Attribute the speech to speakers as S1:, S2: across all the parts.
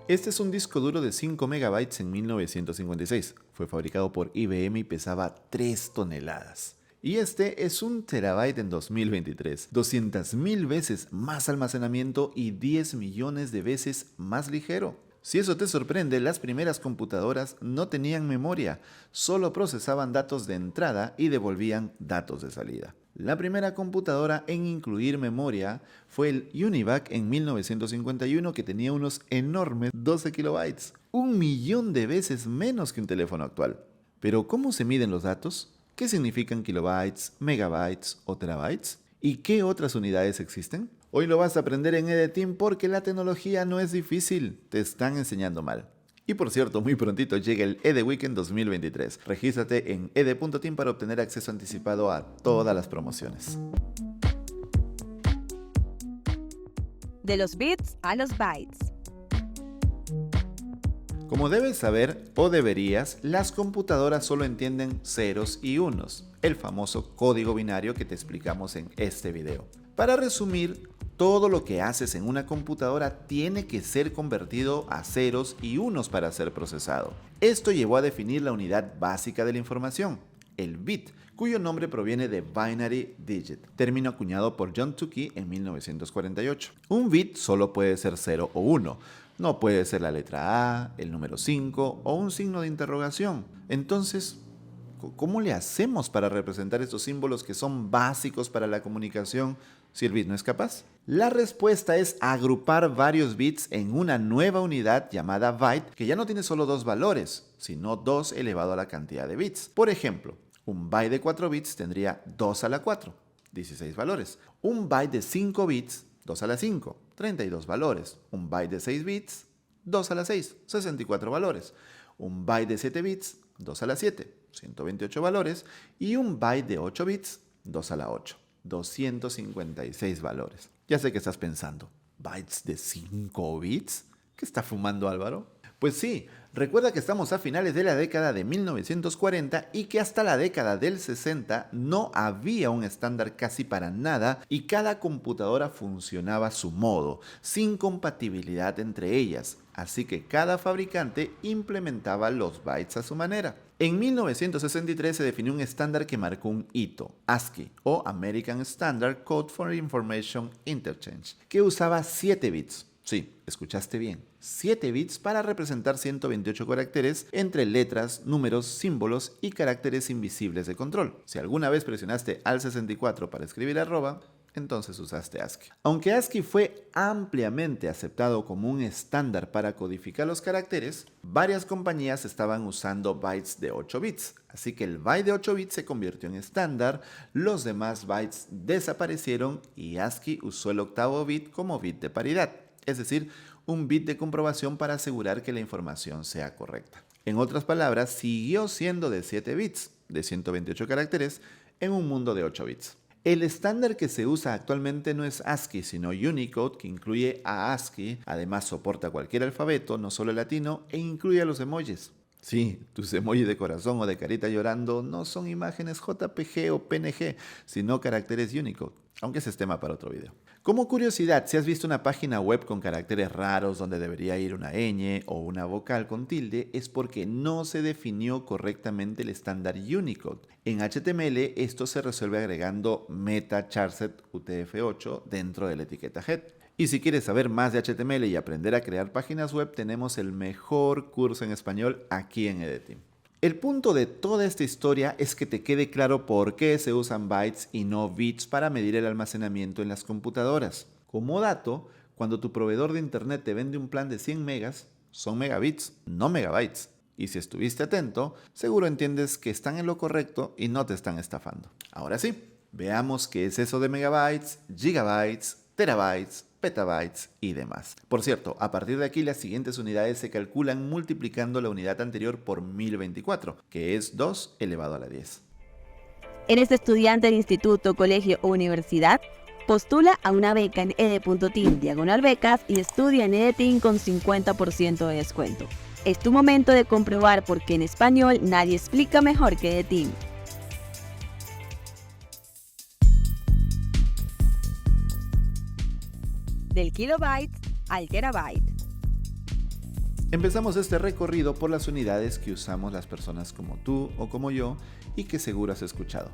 S1: Este es un disco duro de 5 megabytes en 1956. Fue fabricado por IBM y pesaba 3 toneladas. Y este es un terabyte en 2023, 200.000 veces más almacenamiento y 10 millones de veces más ligero. Si eso te sorprende, las primeras computadoras no tenían memoria, solo procesaban datos de entrada y devolvían datos de salida. La primera computadora en incluir memoria fue el UNIVAC en 1951, que tenía unos enormes 12 kilobytes, 1 millón de veces menos que un teléfono actual. Pero ¿cómo se miden los datos? ¿Qué significan kilobytes, megabytes o terabytes? ¿Y qué otras unidades existen? Hoy lo vas a aprender en EDTeam porque la tecnología no es difícil, te están enseñando mal. Y por cierto, muy prontito llega el ED Weekend 2023. Regístrate en ed.team para obtener acceso anticipado a todas las promociones.
S2: De los bits a los bytes.
S1: Como debes saber o deberías, las computadoras solo entienden ceros y unos, el famoso código binario que te explicamos en este video. Para resumir, todo lo que haces en una computadora tiene que ser convertido a ceros y unos para ser procesado. Esto llevó a definir la unidad básica de la información, el bit, cuyo nombre proviene de Binary Digit, término acuñado por John Tukey en 1948. Un bit solo puede ser 0 o 1, no puede ser la letra A, el número 5 o un signo de interrogación. Entonces, ¿cómo le hacemos para representar estos símbolos que son básicos para la comunicación si el bit no es capaz? La respuesta es agrupar varios bits en una nueva unidad llamada byte, que ya no tiene solo 2 valores, sino 2 elevado a la cantidad de bits. Por ejemplo, un byte de 4 bits tendría 2 a la 4, 16 valores. Un byte de 5 bits, 2 a la 5, 32 valores. Un byte de 6 bits, 2 a la 6, 64 valores. Un byte de 7 bits, 2 a la 7, 128 valores. Y un byte de 8 bits, 2 a la 8, 256 valores. Ya sé que estás pensando, ¿bytes de 5 bits? ¿Qué está fumando Álvaro? Pues sí, recuerda que estamos a finales de la década de 1940 y que hasta la década del 60 no había un estándar casi para nada y cada computadora funcionaba a su modo, sin compatibilidad entre ellas, así que cada fabricante implementaba los bytes a su manera. En 1963 se definió un estándar que marcó un hito, ASCII o American Standard Code for Information Interchange, que usaba 7 bits. Sí, escuchaste bien. 7 bits para representar 128 caracteres entre letras, números, símbolos y caracteres invisibles de control. Si alguna vez presionaste al 64 para escribir arroba, entonces usaste ASCII. Aunque ASCII fue ampliamente aceptado como un estándar para codificar los caracteres, varias compañías estaban usando bytes de 8 bits. Así que el byte de 8 bits se convirtió en estándar, los demás bytes desaparecieron y ASCII usó el octavo bit como bit de paridad. Es decir, un bit de comprobación para asegurar que la información sea correcta. En otras palabras, siguió siendo de 7 bits, de 128 caracteres, en un mundo de 8 bits. El estándar que se usa actualmente no es ASCII, sino Unicode, que incluye a ASCII, además soporta cualquier alfabeto, no solo el latino, e incluye a los emojis. Sí, tus emojis de corazón o de carita llorando no son imágenes JPG o PNG, sino caracteres Unicode, aunque ese es tema para otro video. Como curiosidad, si has visto una página web con caracteres raros donde debería ir una ñ o una vocal con tilde, es porque no se definió correctamente el estándar Unicode. En HTML esto se resuelve agregando meta charset UTF-8 dentro de la etiqueta head. Y si quieres saber más de HTML y aprender a crear páginas web, tenemos el mejor curso en español aquí en EDTeam. El punto de toda esta historia es que te quede claro por qué se usan bytes y no bits para medir el almacenamiento en las computadoras. Como dato, cuando tu proveedor de internet te vende un plan de 100 megas, son megabits, no megabytes. Y si estuviste atento, seguro entiendes que están en lo correcto y no te están estafando. Ahora sí, veamos qué es eso de megabytes, gigabytes, terabytes, petabytes y demás. Por cierto, a partir de aquí las siguientes unidades se calculan multiplicando la unidad anterior por 1024, que es 2 elevado a la 10.
S2: ¿Eres estudiante de instituto, colegio o universidad? Postula a una beca en ed.team/becas y estudia en EDTeam con 50% de descuento. Es tu momento de comprobar por qué en español nadie explica mejor que EDTeam. Del kilobyte al terabyte.
S1: Empezamos este recorrido por las unidades que usamos las personas como tú o como yo y que seguro has escuchado.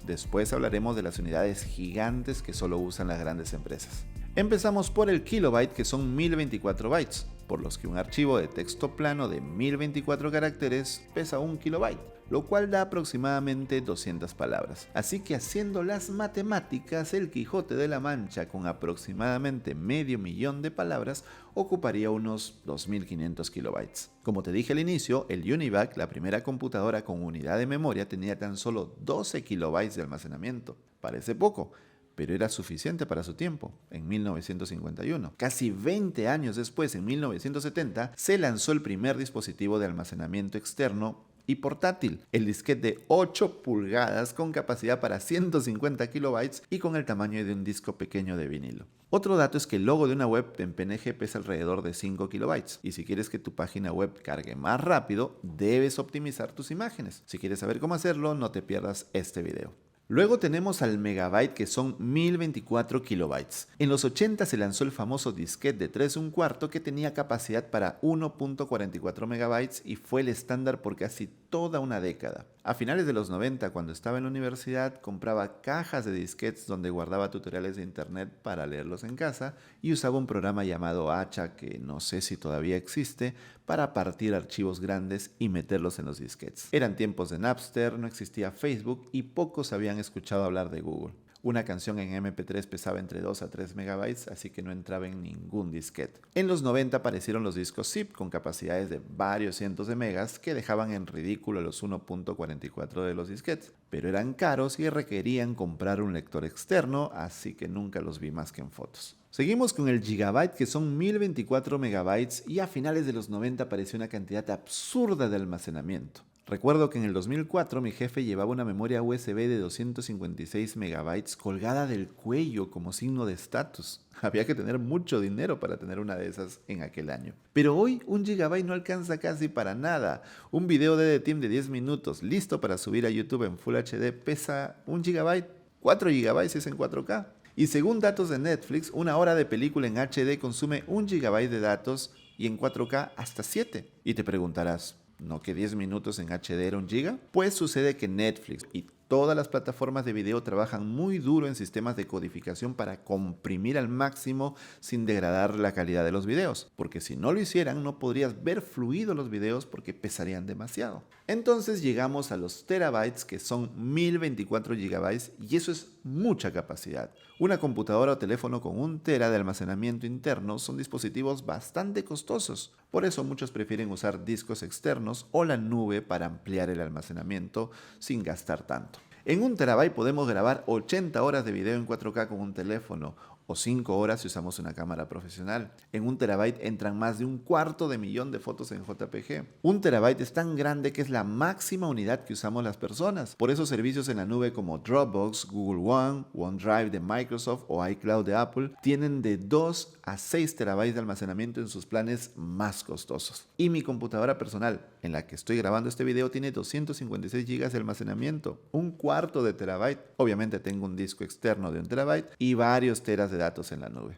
S1: Después hablaremos de las unidades gigantes que solo usan las grandes empresas. Empezamos por el kilobyte, que son 1024 bytes, por los que un archivo de texto plano de 1024 caracteres pesa 1 kilobyte, lo cual da aproximadamente 200 palabras. Así que haciendo las matemáticas, el Quijote de la Mancha con aproximadamente 500.000 de palabras ocuparía unos 2500 kilobytes. Como te dije al inicio, el Univac, la primera computadora con unidad de memoria, tenía tan solo 12 kilobytes de almacenamiento. Parece poco, pero era suficiente para su tiempo, en 1951. Casi 20 años después, en 1970, se lanzó el primer dispositivo de almacenamiento externo y portátil, el disquete de 8 pulgadas con capacidad para 150 kilobytes y con el tamaño de un disco pequeño de vinilo. Otro dato es que el logo de una web en PNG pesa alrededor de 5 kilobytes, y si quieres que tu página web cargue más rápido, debes optimizar tus imágenes. Si quieres saber cómo hacerlo, no te pierdas este video. Luego tenemos al megabyte, que son 1024 kilobytes. En los 80 se lanzó el famoso disquete de 3 1/4 que tenía capacidad para 1.44 megabytes y fue el estándar por casi toda una década. A finales de los 90, cuando estaba en la universidad, compraba cajas de disquetes donde guardaba tutoriales de internet para leerlos en casa y usaba un programa llamado Hacha, que no sé si todavía existe, para partir archivos grandes y meterlos en los disquetes. Eran tiempos de Napster, no existía Facebook y pocos habían escuchado hablar de Google. Una canción en MP3 pesaba entre 2 a 3 megabytes, así que no entraba en ningún disquete. En los 90 aparecieron los discos zip con capacidades de varios cientos de megas que dejaban en ridículo los 1.44 de los disquetes, pero eran caros y requerían comprar un lector externo, así que nunca los vi más que en fotos. Seguimos con el gigabyte, que son 1024 megabytes, y a finales de los 90 apareció una cantidad absurda de almacenamiento. Recuerdo que en el 2004 mi jefe llevaba una memoria USB de 256 megabytes colgada del cuello como signo de estatus. Había que tener mucho dinero para tener una de esas en aquel año. Pero hoy un gigabyte no alcanza casi para nada. Un video de The Team de 10 minutos listo para subir a YouTube en Full HD pesa 1 gigabyte, 4 gigabytes es en 4K. Y según datos de Netflix, una hora de película en HD consume 1 gigabyte de datos y en 4K hasta 7. Y te preguntarás, ¿no que 10 minutos en HD era 1 giga? Pues sucede que Netflix y todas las plataformas de video trabajan muy duro en sistemas de codificación para comprimir al máximo sin degradar la calidad de los videos, porque si no lo hicieran no podrías ver fluido los videos porque pesarían demasiado. Entonces llegamos a los terabytes, que son 1024 gigabytes, y eso es mucha capacidad. Una computadora o teléfono con 1 tera de almacenamiento interno son dispositivos bastante costosos. Por eso muchos prefieren usar discos externos o la nube para ampliar el almacenamiento sin gastar tanto. En 1 terabyte podemos grabar 80 horas de video en 4K con un teléfono, o 5 horas si usamos una cámara profesional. En 1 terabyte entran más de 250.000 de fotos en JPG. 1 terabyte es tan grande que es la máxima unidad que usamos las personas. Por eso servicios en la nube como Dropbox, Google One, OneDrive de Microsoft o iCloud de Apple tienen de 2 a 6 terabytes de almacenamiento en sus planes más costosos. Y mi computadora personal, en la que estoy grabando este video, tiene 256 GB de almacenamiento, 1/4 de terabyte. Obviamente tengo un disco externo de 1 terabyte y varios teras de datos en la nube.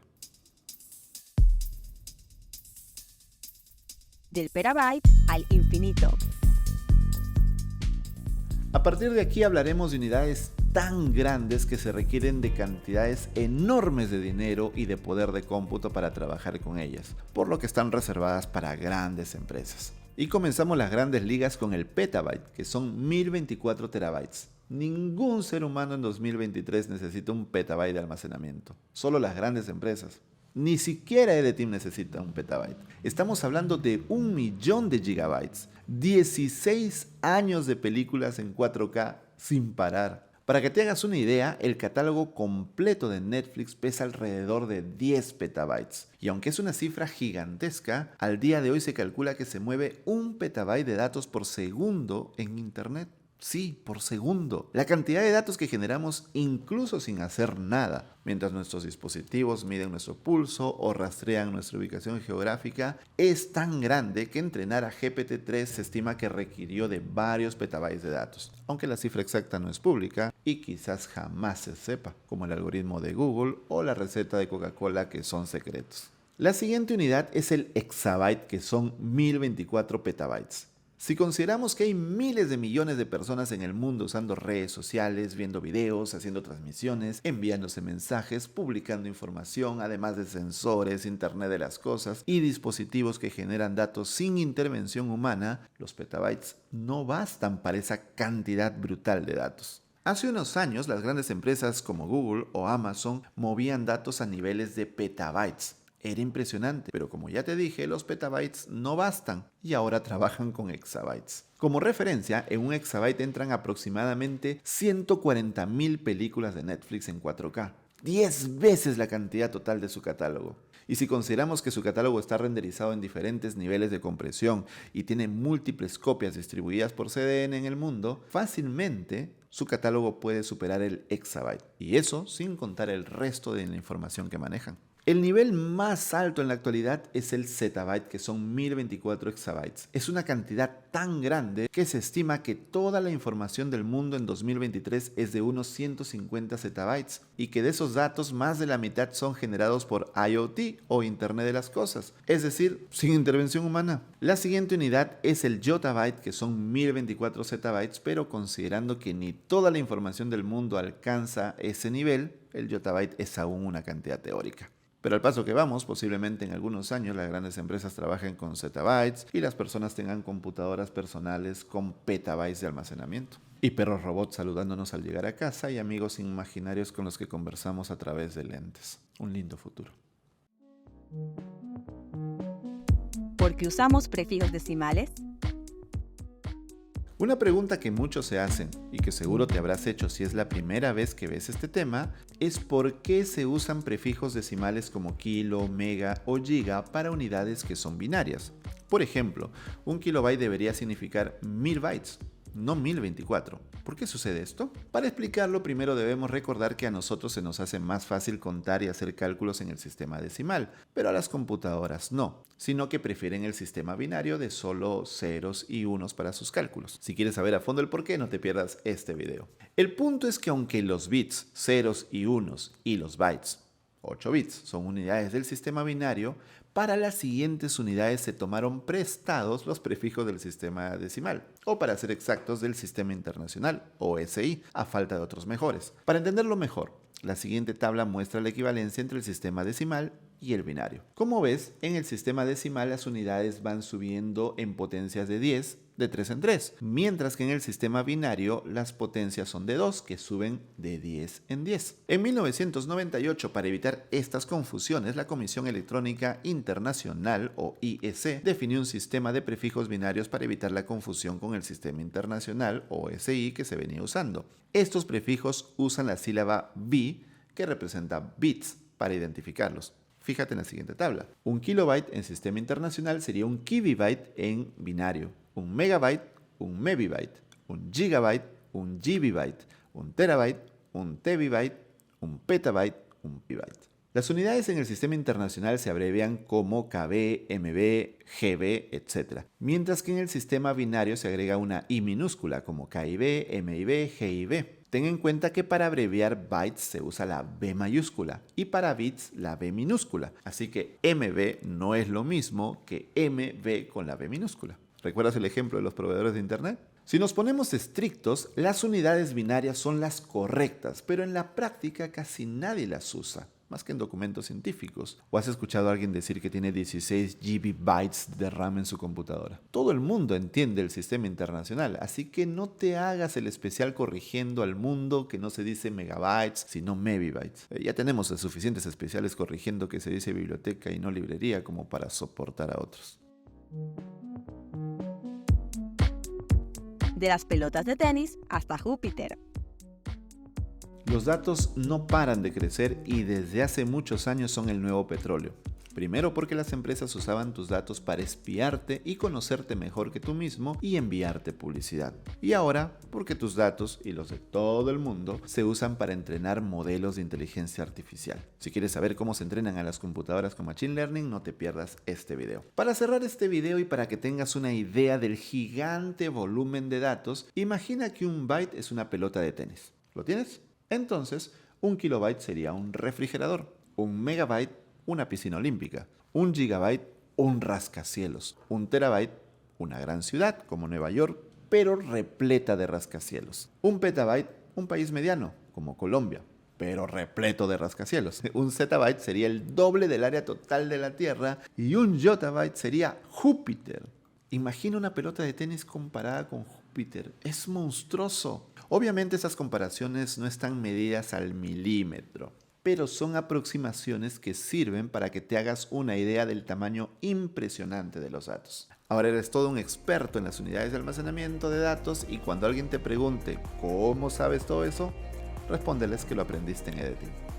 S2: Del petabyte al infinito.
S1: A partir de aquí hablaremos de unidades tan grandes que se requieren de cantidades enormes de dinero y de poder de cómputo para trabajar con ellas, por lo que están reservadas para grandes empresas. Y comenzamos las grandes ligas con el petabyte, que son 1024 terabytes. Ningún ser humano en 2023 necesita 1 petabyte de almacenamiento, solo las grandes empresas. Ni siquiera The Team necesita 1 petabyte. Estamos hablando de 1.000.000 de gigabytes, 16 años de películas en 4K sin parar. Para que te hagas una idea, el catálogo completo de Netflix pesa alrededor de 10 petabytes. Y aunque es una cifra gigantesca, al día de hoy se calcula que se mueve 1 petabyte de datos por segundo en Internet. Sí, por segundo. La cantidad de datos que generamos incluso sin hacer nada, mientras nuestros dispositivos miden nuestro pulso o rastrean nuestra ubicación geográfica, es tan grande que entrenar a GPT-3 se estima que requirió de varios petabytes de datos, aunque la cifra exacta no es pública y quizás jamás se sepa, como el algoritmo de Google o la receta de Coca-Cola, que son secretos. La siguiente unidad es el exabyte, que son 1024 petabytes. Si consideramos que hay miles de millones de personas en el mundo usando redes sociales, viendo videos, haciendo transmisiones, enviándose mensajes, publicando información, además de sensores, Internet de las cosas y dispositivos que generan datos sin intervención humana, los petabytes no bastan para esa cantidad brutal de datos. Hace unos años, las grandes empresas como Google o Amazon movían datos a niveles de petabytes. Era impresionante, pero como ya te dije, los petabytes no bastan y ahora trabajan con exabytes. Como referencia, en un exabyte entran aproximadamente 140.000 películas de Netflix en 4K, 10 veces la cantidad total de su catálogo. Y si consideramos que su catálogo está renderizado en diferentes niveles de compresión y tiene múltiples copias distribuidas por CDN en el mundo, fácilmente su catálogo puede superar el exabyte. Y eso sin contar el resto de la información que manejan. El nivel más alto en la actualidad es el zettabyte, que son 1024 exabytes. Es una cantidad tan grande que se estima que toda la información del mundo en 2023 es de unos 150 zettabytes y que de esos datos más de la mitad son generados por IoT o Internet de las Cosas, es decir, sin intervención humana. La siguiente unidad es el yottabyte, que son 1024 zettabytes, pero considerando que ni toda la información del mundo alcanza ese nivel, el yottabyte es aún una cantidad teórica. Pero al paso que vamos, posiblemente en algunos años las grandes empresas trabajen con zettabytes y las personas tengan computadoras personales con petabytes de almacenamiento. Y perros robots saludándonos al llegar a casa y amigos imaginarios con los que conversamos a través de lentes. Un lindo futuro.
S2: ¿Por qué usamos prefijos decimales?
S1: Una pregunta que muchos se hacen y que seguro te habrás hecho si es la primera vez que ves este tema es por qué se usan prefijos decimales como kilo, mega o giga para unidades que son binarias. Por ejemplo, un kilobyte debería significar 1000 bytes, no 1024. ¿Por qué sucede esto? Para explicarlo, primero debemos recordar que a nosotros se nos hace más fácil contar y hacer cálculos en el sistema decimal, pero a las computadoras no, sino que prefieren el sistema binario de solo ceros y unos para sus cálculos. Si quieres saber a fondo el por qué, no te pierdas este video. El punto es que aunque los bits, ceros y unos, y los bytes, 8 bits, son unidades del sistema binario, para las siguientes unidades se tomaron prestados los prefijos del sistema decimal, o para ser exactos del Sistema Internacional, o SI, a falta de otros mejores. Para entenderlo mejor, la siguiente tabla muestra la equivalencia entre el sistema decimal y el binario. Como ves, en el sistema decimal las unidades van subiendo en potencias de 10, de 3 en 3, mientras que en el sistema binario las potencias son de 2, que suben de 10 en 10. En 1998, para evitar estas confusiones, la Comisión Electrónica Internacional, o IEC, definió un sistema de prefijos binarios para evitar la confusión con el Sistema Internacional, o SI, que se venía usando. Estos prefijos usan la sílaba bi, que representa bits, para identificarlos. Fíjate en la siguiente tabla. Un kilobyte en sistema internacional sería un kibibyte en binario. Un megabyte, un mebibyte. Un gigabyte, un gibibyte. Un terabyte, un tebibyte. Un petabyte, un pibyte. Las unidades en el sistema internacional se abrevian como KB, MB, GB, etc. Mientras que en el sistema binario se agrega una I minúscula como KIB, MIB, GIB. Ten en cuenta que para abreviar bytes se usa la B mayúscula y para bits la B minúscula. Así que MB no es lo mismo que MB con la B minúscula. ¿Recuerdas el ejemplo de los proveedores de Internet? Si nos ponemos estrictos, las unidades binarias son las correctas, pero en la práctica casi nadie las usa, más que en documentos científicos. ¿O has escuchado a alguien decir que tiene 16 GB de RAM en su computadora? Todo el mundo entiende el sistema internacional, así que no te hagas el especial corrigiendo al mundo que no se dice megabytes, sino mebibytes. Ya tenemos suficientes especiales corrigiendo que se dice biblioteca y no librería como para soportar a otros.
S2: De las pelotas de tenis hasta Júpiter.
S1: Los datos no paran de crecer y desde hace muchos años son el nuevo petróleo. Primero porque las empresas usaban tus datos para espiarte y conocerte mejor que tú mismo y enviarte publicidad. Y ahora porque tus datos y los de todo el mundo se usan para entrenar modelos de inteligencia artificial. Si quieres saber cómo se entrenan a las computadoras con Machine Learning, no te pierdas este video. Para cerrar este video y para que tengas una idea del gigante volumen de datos, imagina que un byte es una pelota de tenis. ¿Lo tienes? Entonces, un kilobyte sería un refrigerador, un megabyte una piscina olímpica, 1 gigabyte, un rascacielos. 1 terabyte, una gran ciudad como Nueva York, pero repleta de rascacielos. 1 petabyte, un país mediano como Colombia, pero repleto de rascacielos. 1 zettabyte sería el doble del área total de la Tierra y 1 yottabyte sería Júpiter. Imagina una pelota de tenis comparada con Júpiter. Es monstruoso. Obviamente esas comparaciones no están medidas al milímetro, pero son aproximaciones que sirven para que te hagas una idea del tamaño impresionante de los datos. Ahora eres todo un experto en las unidades de almacenamiento de datos y cuando alguien te pregunte ¿cómo sabes todo eso? Respóndeles que lo aprendiste en Edeting.